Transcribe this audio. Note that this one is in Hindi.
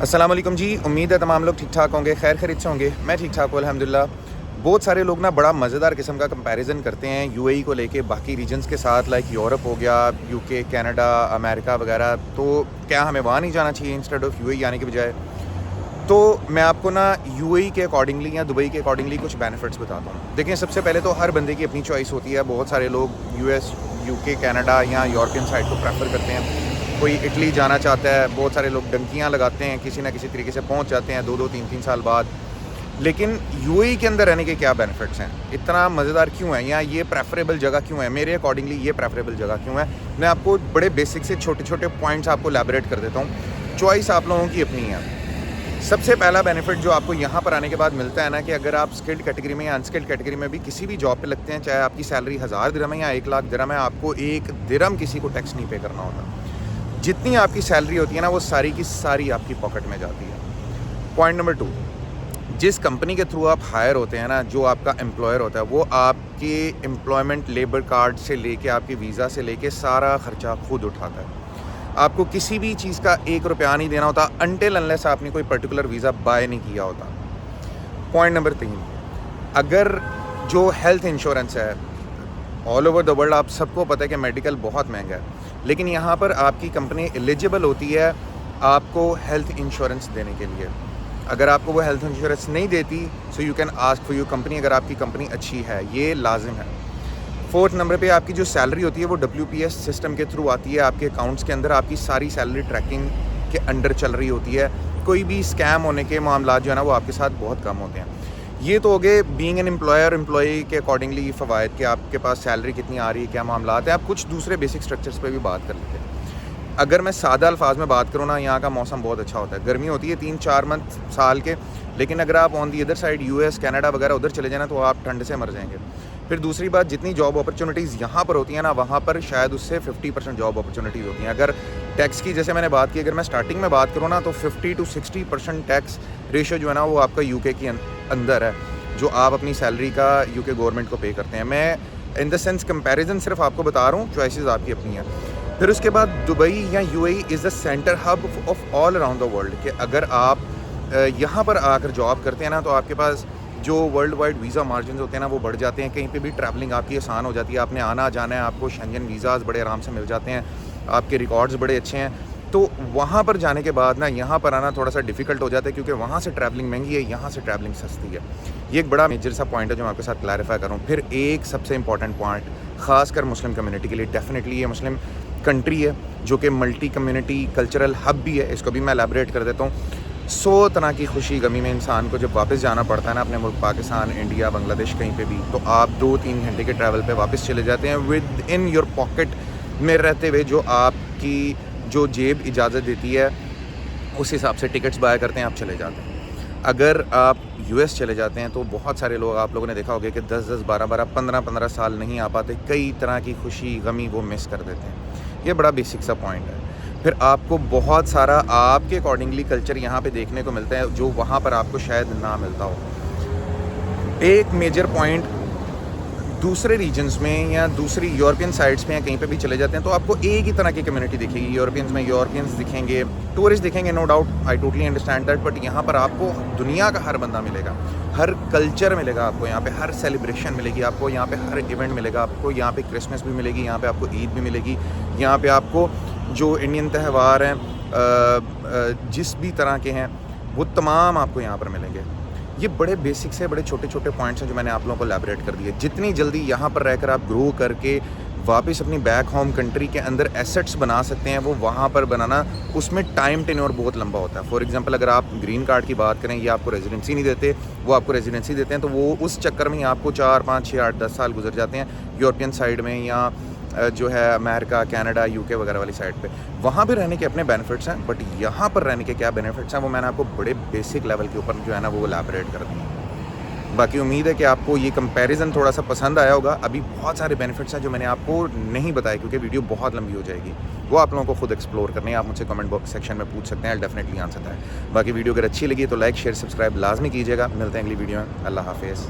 अस्सलाम वालेकुम जी। उम्मीद है तमाम लोग ठीक ठाक होंगे, खैर खैरियत से होंगे। मैं ठीक ठाक हूँ अल्हम्दुलिल्लाह। बहुत सारे लोग ना बड़ा मज़ेदार किस्म का कंपैरिज़न करते हैं यूएई को लेके बाकी रीजन्स के साथ, लाइक यूरोप हो गया, यूके, कनाडा, अमेरिका वगैरह। तो क्या हमें वहाँ नहीं जाना चाहिए इंस्टेड ऑफ यूएई आने के बजाय? तो मैं आपको ना यूएई के अकॉर्डिंगली या दुबई के अकॉर्डिंगली कुछ बेनिफिट्स बताता हूँ। देखिए, सबसे पहले तो हर बंदे की अपनी चॉइस होती है। बहुत सारे लोग यूएस, यूके, कनाडा या यूरोपियन साइड को प्रेफर करते हैं। कोई इटली जाना चाहता है, बहुत सारे लोग डंकियाँ लगाते हैं, किसी ना किसी तरीके से पहुँच जाते हैं 2-2 3-3 साल बाद। लेकिन यूएई के अंदर रहने के क्या बेनिफिट्स हैं, इतना मज़ेदार क्यों है, या ये प्रेफरेबल जगह क्यों है, मेरे अकॉर्डिंगली ये प्रेफरेबल जगह क्यों है? मैं आपको बड़े बेसिक से छोटे छोटे पॉइंट्स आपको एलैबोरेट कर देता हूँ। चॉइस आप लोगों की अपनी है। सबसे पहला बेनिफिट जो आपको यहाँ पर आने के बाद मिलता है ना, कि अगर आप स्किल्ड कैटेगरी में या अनस्किल्ड कैटेगरी में भी किसी भी जॉब पे लगते हैं, चाहे आपकी सैलरी 1000 दिरहम है या 1 लाख दिरहम है, आपको 1 दिरहम किसी को टैक्स नहीं पे करना होता। जितनी आपकी सैलरी होती है ना, वो सारी की सारी आपकी पॉकेट में जाती है। पॉइंट नंबर 2, जिस कंपनी के थ्रू आप हायर होते हैं ना, जो आपका एम्प्लॉयर होता है, वो आपके एम्प्लॉयमेंट लेबर कार्ड से लेके आपके वीज़ा से लेके सारा खर्चा खुद उठाता है। आपको किसी भी चीज़ का 1 रुपया नहीं देना होता अनटिल अनलेस आपने कोई पर्टिकुलर वीज़ा बाय नहीं किया होता। पॉइंट नंबर 3, अगर जो हेल्थ इंश्योरेंस है ऑल ओवर द वर्ल्ड, आप सबको पता है कि मेडिकल बहुत महंगा है, लेकिन यहाँ पर आपकी कंपनी एलिजिबल होती है आपको हेल्थ इंश्योरेंस देने के लिए। अगर आपको वो हेल्थ इंश्योरेंस नहीं देती, so you can ask for your company, अगर आपकी कंपनी अच्छी है, ये लाजिम है। 4th नंबर पे आपकी जो सैलरी होती है वो WPS सिस्टम के थ्रू आती है आपके अकाउंट्स के अंदर। आपकी सारी सैलरी ट्रैकिंग के अंडर चल रही होती है। कोई भी स्कैम होने के मामला जो है ना, वो आपके साथ बहुत कम होते हैं। ये तो हो गए बीइंग एन एम्प्लॉयर एम्प्लॉई के अकॉर्डिंगली फ़वाइद, कि आपके पास सैलरी कितनी आ रही है, क्या मामला है। आप कुछ दूसरे बेसिक स्ट्रक्चर्स पे भी बात कर लेते हैं। अगर मैं सादा अल्फाज में बात करूँ ना, यहाँ का मौसम बहुत अच्छा होता है। गर्मी होती है 3-4 मंथ साल के, लेकिन अगर आप on the other side US, Canada वगैरह उधर चले जाना, तो आप ठंड से मर जाएंगे। फिर दूसरी बात, जितनी जॉब अपॉर्चुनिटीज़ यहाँ पर होती हैं ना, वहाँ पर शायद उससे 50% जॉब अपॉर्चुनिटीज़ होती हैं। अगर टैक्स की जैसे मैंने बात की, अगर मैं स्टार्टिंग में बात करूँ ना, तो 50 to 60% टैक्स रेशो जो है ना, वो आपका यूके के अंदर है, जो आप अपनी सैलरी का यूके गवर्नमेंट को पे करते हैं। मैं इन द सेंस कंपैरिजन सिर्फ आपको बता रहा हूँ, चॉइसेस आपकी अपनी है। फिर उसके बाद दुबई या UAE is the centre hub of all around the world, कि अगर आप यहाँ पर आकर जॉब करते हैं ना, तो आपके पास जो वर्ल्ड वाइड वीज़ा मार्जिन होते हैं ना, वो बढ़ जाते हैं। कहीं पे भी ट्रैवलिंग आपकी आसान हो जाती है, आपने आना जाना है, आपको शेंजन वीज़ाज़ बड़े आराम से मिल जाते हैं, आपके रिकॉर्ड्स बड़े अच्छे हैं। तो वहाँ पर जाने के बाद ना, यहाँ पर आना थोड़ा सा डिफ़िकल्ट हो जाता है, क्योंकि वहाँ से ट्रैवलिंग महंगी है, यहाँ से ट्रैवलिंग सस्ती है। ये एक बड़ा मेजर सा पॉइंट है जो मैं आपके साथ क्लैरिफाई कर रहा हूँ। फिर एक सबसे इंपॉर्टेंट पॉइंट, ख़ासकर मुस्लिम कम्युनिटी के लिए, डेफिनेटली ये मुस्लिम कंट्री है जो कि मल्टी कम्युनिटी कल्चरल हब भी है, इसको भी मैं एलैबोरेट कर देता हूँ। 100 तरह की खुशी गमी में इंसान को जब वापस जाना पड़ता है ना, अपने मुल्क पाकिस्तान, इंडिया, बांग्लादेश, कहीं पे भी, तो आप 2-3 घंटे के ट्रैवल पे वापस चले जाते हैं विद इन योर पॉकेट में रहते हुए। जो आपकी जो जेब इजाज़त देती है, उस हिसाब से टिकट्स बाय करते हैं, आप चले जाते हैं। अगर आप यूएस चले जाते हैं, तो बहुत सारे लोग, आप लोगों ने देखा होगा कि 10-10, 12-12, 15-15 साल नहीं आ पाते, कई तरह की खुशी गमी वो मिस कर देते हैं। ये बड़ा बेसिक सा पॉइंट है। फिर आपको बहुत सारा आपके अकॉर्डिंगली कल्चर यहाँ पे देखने को मिलता है, जो वहाँ पर आपको शायद ना मिलता हो। एक मेजर पॉइंट, दूसरे रीजन्स में या दूसरी यूरोपियन साइड्स में या कहीं पे भी चले जाते हैं, तो आपको एक ही तरह की कम्युनिटी दिखेगी। यूरोपियंस में यूरोपियंस दिखेंगे, टूरिस्ट दिखेंगे, no doubt, I totally understand that. But यहाँ पर आपको दुनिया का हर बंदा मिलेगा, हर कल्चर मिलेगा आपको यहाँ पे, हर सेलिब्रेशन मिलेगी आपको यहाँ पे, हर इवेंट मिलेगा आपको यहाँ पे। क्रिसमस भी मिलेगी यहाँ पे आपको, ईद भी मिलेगी यहाँ पे आपको, जो इंडियन त्यौहार हैं जिस भी तरह के हैं, वो तमाम आपको यहाँ पर मिलेंगे। ये बड़े बेसिक से बड़े छोटे छोटे पॉइंट्स हैं जो मैंने आप लोगों को एलैबोरेट कर दिए। जितनी जल्दी यहाँ पर रहकर आप ग्रो करके वापस अपनी बैक होम कंट्री के अंदर एसेट्स बना सकते हैं, वो वहाँ पर बनाना, उसमें टाइम टेन्योर बहुत लंबा होता है। फॉर एग्जांपल, अगर आप ग्रीन कार्ड की बात करें, ये आपको रेजिडेंसी नहीं देते, वो आपको रेजिडेंसी देते हैं, तो वो उस चक्कर में ही आपको 4, 5, 6, 8, 10 साल गुजर जाते हैं यूरोपियन साइड में, या जो है अमेरिका, कनाडा, यूके वगैरह वाली साइड पे। वहाँ पे रहने के अपने बेनिफिट्स हैं, बट यहाँ पर रहने के क्या बेनिफिट्स हैं, वो मैंने आपको बड़े बेसिक लेवल के ऊपर जो है ना, वो एलैबोरेट कर दिए। बाकी उम्मीद है कि आपको ये कंपैरिजन थोड़ा सा पसंद आया होगा। अभी बहुत सारे बेनिफिट्स हैं जो मैंने आपको नहीं बताए, क्योंकि वीडियो बहुत लंबी हो जाएगी, वो आप लोगों को खुद एक्सप्लोर करने हैं। आप मुझसे कमेंट बॉक्स सेक्शन में पूछ सकते हैं, डेफिनेटली आंसर है। बाकी वीडियो अगर अच्छी लगी तो लाइक, शेयर, सब्सक्राइब लाजमी कीजिएगा। मिलते हैं अगली वीडियो में। अल्लाह हाफिज़।